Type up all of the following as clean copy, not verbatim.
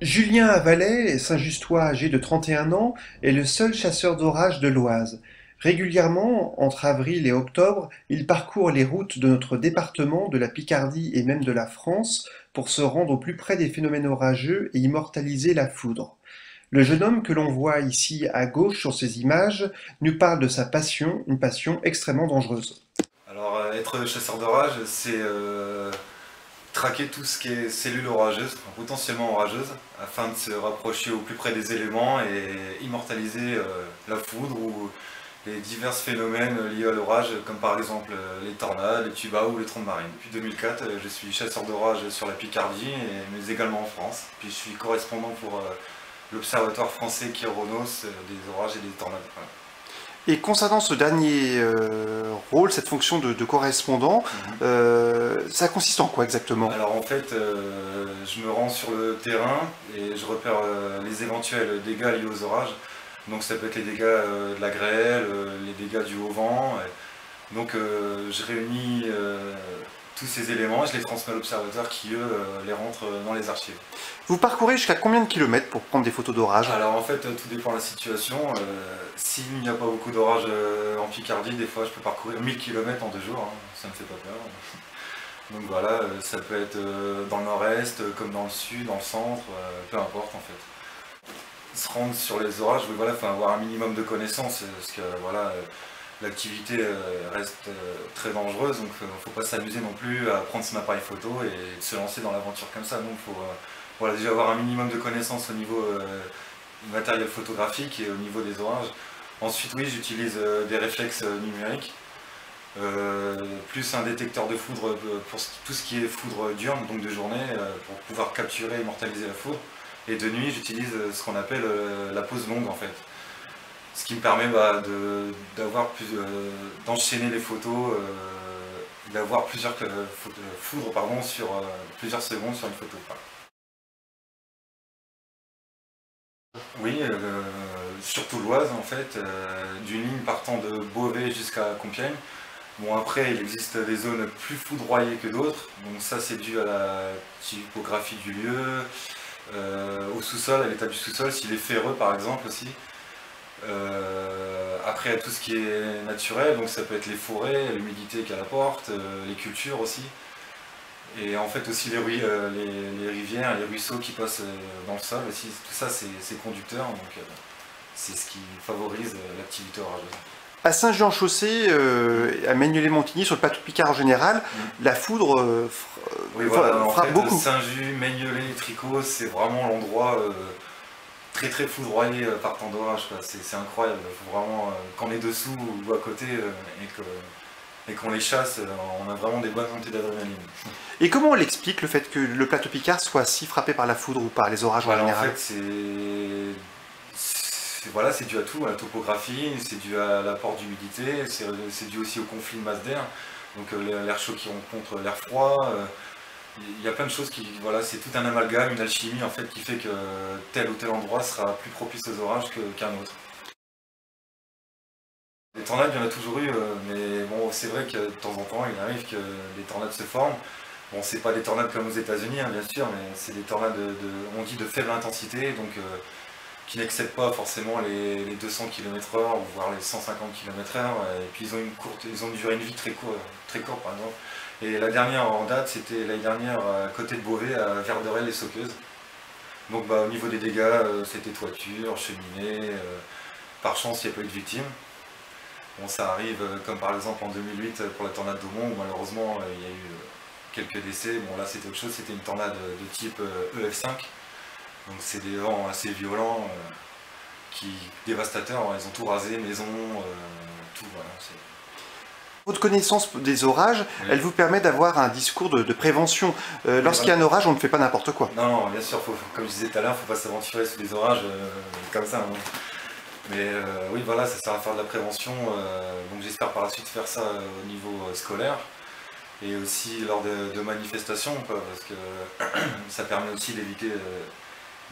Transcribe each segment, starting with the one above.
Julien Avallet, Saint-Justois âgé de 31 ans, est le seul chasseur d'orage de l'Oise. Régulièrement, entre avril et octobre, il parcourt les routes de notre département, de la Picardie et même de la France pour se rendre au plus près des phénomènes orageux et immortaliser la foudre. Le jeune homme que l'on voit ici à gauche sur ces images nous parle de sa passion, une passion extrêmement dangereuse. Alors, être chasseur d'orage, c'est traquer tout ce qui est cellules orageuses, enfin, potentiellement orageuses, afin de se rapprocher au plus près des éléments et immortaliser la foudre ou les divers phénomènes liés à l'orage, comme par exemple les tornades, les tubas ou les trombes marines. Depuis 2004, je suis chasseur d'orage sur la Picardie, mais également en France. Puis je suis correspondant pour l'Observatoire français Kyronos des orages et des tornades. Voilà. Et concernant ce dernier rôle, cette fonction de correspondant, ça consiste en quoi exactement? Alors en fait, je me rends sur le terrain et je repère les éventuels dégâts liés aux orages. Donc ça peut être les dégâts de la grêle, les dégâts du haut vent. Donc je réunis tous ces éléments et je les transmets à l'observateur qui, eux, les rentrent dans les archives. Vous parcourez jusqu'à combien de kilomètres pour prendre des photos d'orage? Alors en fait, tout dépend de la situation. S'il n'y a pas beaucoup d'orage en Picardie, des fois je peux parcourir 1000 km en 2 jours, hein. Ça ne me fait pas peur. Donc voilà, ça peut être dans le nord-est, comme dans le sud, dans le centre, peu importe en fait. Se rendre sur les orages, oui, voilà, faut avoir un minimum de connaissances, parce que voilà, l'activité reste très dangereuse, donc il ne faut pas s'amuser non plus à prendre son appareil photo et de se lancer dans l'aventure comme ça. Donc il faut voilà, déjà avoir un minimum de connaissances au niveau du matériel photographique et au niveau des orages. Ensuite, oui, j'utilise des réflexes numériques. Plus un détecteur de foudre pour tout ce qui est foudre diurne, donc de journée, pour pouvoir capturer et immortaliser la foudre. Et de nuit, j'utilise ce qu'on appelle la pose longue en fait. Ce qui me permet d'enchaîner les photos, d'avoir plusieurs foudres sur plusieurs secondes sur une photo. Oui, surtout l'Oise en fait, d'une ligne partant de Beauvais jusqu'à Compiègne. Bon après il existe des zones plus foudroyées que d'autres, donc ça c'est dû à la typographie du lieu, au sous-sol, à l'état du sous-sol, s'il est ferreux par exemple aussi. Après il y a tout ce qui est naturel, donc ça peut être les forêts, l'humidité qu'il y a à la porte, les cultures aussi. Et en fait aussi les rivières, les ruisseaux qui passent dans le sol aussi, tout ça c'est conducteur, donc c'est ce qui favorise l'activité orageuse. À Saint-Jean-Chaussée, à Maignelet-Montigny, sur le plateau de Picard en général, la foudre Oui, voilà, en frappe fait, beaucoup. Saint-Just, Maignelet, Tricot, c'est vraiment l'endroit très très foudroyé par temps d'orage. C'est incroyable. Faut vraiment, quand on est dessous ou à côté et qu'on les chasse, on a vraiment des bonnes montées d'adrénaline. Et comment on l'explique le fait que le plateau Picard soit si frappé par la foudre ou par les orages en Voilà, en général? fait, voilà, c'est dû à tout, à la topographie, c'est dû à l'apport d'humidité, c'est dû aussi au conflit de masse d'air. Donc l'air chaud qui rencontre l'air froid. Il y a plein de choses qui, voilà, c'est tout un amalgame, une alchimie en fait qui fait que tel ou tel endroit sera plus propice aux orages qu'un autre. Les tornades, il y en a toujours eu, mais bon, c'est vrai que de temps en temps, il arrive que des tornades se forment. Bon, c'est pas des tornades comme aux États-Unis, hein, bien sûr, mais c'est des tornades on dit de faible intensité, donc qui n'excèdent pas forcément les 200 km/h, voire les 150 km/h, et puis ils ont une durée de vie très courte par exemple. Et la dernière en date, c'était l'année dernière à côté de Beauvais, à Verderel-les-Sauqueuses. Donc bah, au niveau des dégâts, c'était toiture, cheminée, par chance il n'y a pas eu de victimes. Bon, ça arrive comme par exemple en 2008 pour la tornade d'Aumont, où malheureusement il y a eu quelques décès. Bon là c'était autre chose, c'était une tornade de type EF5. Donc c'est des vents assez violents, dévastateurs, ils ont tout rasé, maison, tout, voilà. Votre connaissance des orages, Oui. elle vous permet d'avoir un discours de prévention. Lorsqu'il y a un orage, on ne fait pas n'importe quoi. Non, non, bien sûr, comme je disais tout à l'heure, il ne faut pas s'aventurer sous les orages comme ça, hein. Mais oui, voilà, ça sert à faire de la prévention, donc j'espère par la suite faire ça au niveau scolaire et aussi lors de manifestations, quoi, parce que ça permet aussi d'éviter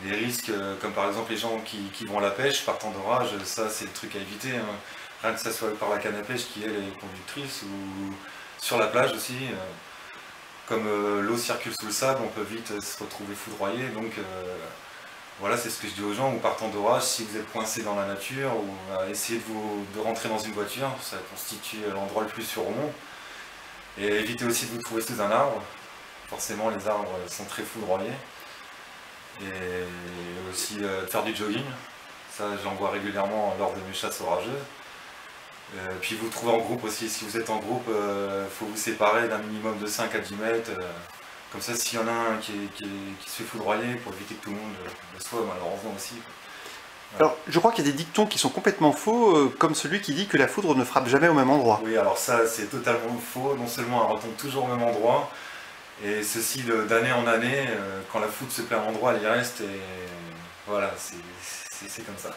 des risques, comme par exemple les gens qui vont à la pêche par temps d'orage, ça c'est le truc à éviter, hein. Rien que ça soit par la canne à pêche qui elle est conductrice ou sur la plage aussi. Comme l'eau circule sous le sable, on peut vite se retrouver foudroyé, donc Voilà, c'est ce que je dis aux gens, ou partant d'orage, si vous êtes coincé dans la nature, ou essayez de rentrer dans une voiture, ça constitue l'endroit le plus sûr au monde. Et évitez aussi de vous trouver sous un arbre. Forcément, les arbres sont très foudroyés. Et aussi de faire du jogging. Ça, j'en vois régulièrement lors de mes chasses orageuses. Puis vous trouvez en groupe aussi. Si vous êtes en groupe, il faut vous séparer d'un minimum de 5 à 10 mètres. Comme ça, s'il y en a un qui se fait foudroyer, pour éviter que tout le monde le soit, malheureusement aussi. Alors, je crois qu'il y a des dictons qui sont complètement faux, comme celui qui dit que la foudre ne frappe jamais au même endroit. Oui, alors ça, c'est totalement faux. Non seulement elle retombe toujours au même endroit, et ceci d'année en année, quand la foudre se plaît à un endroit, elle y reste, et voilà, c'est comme ça.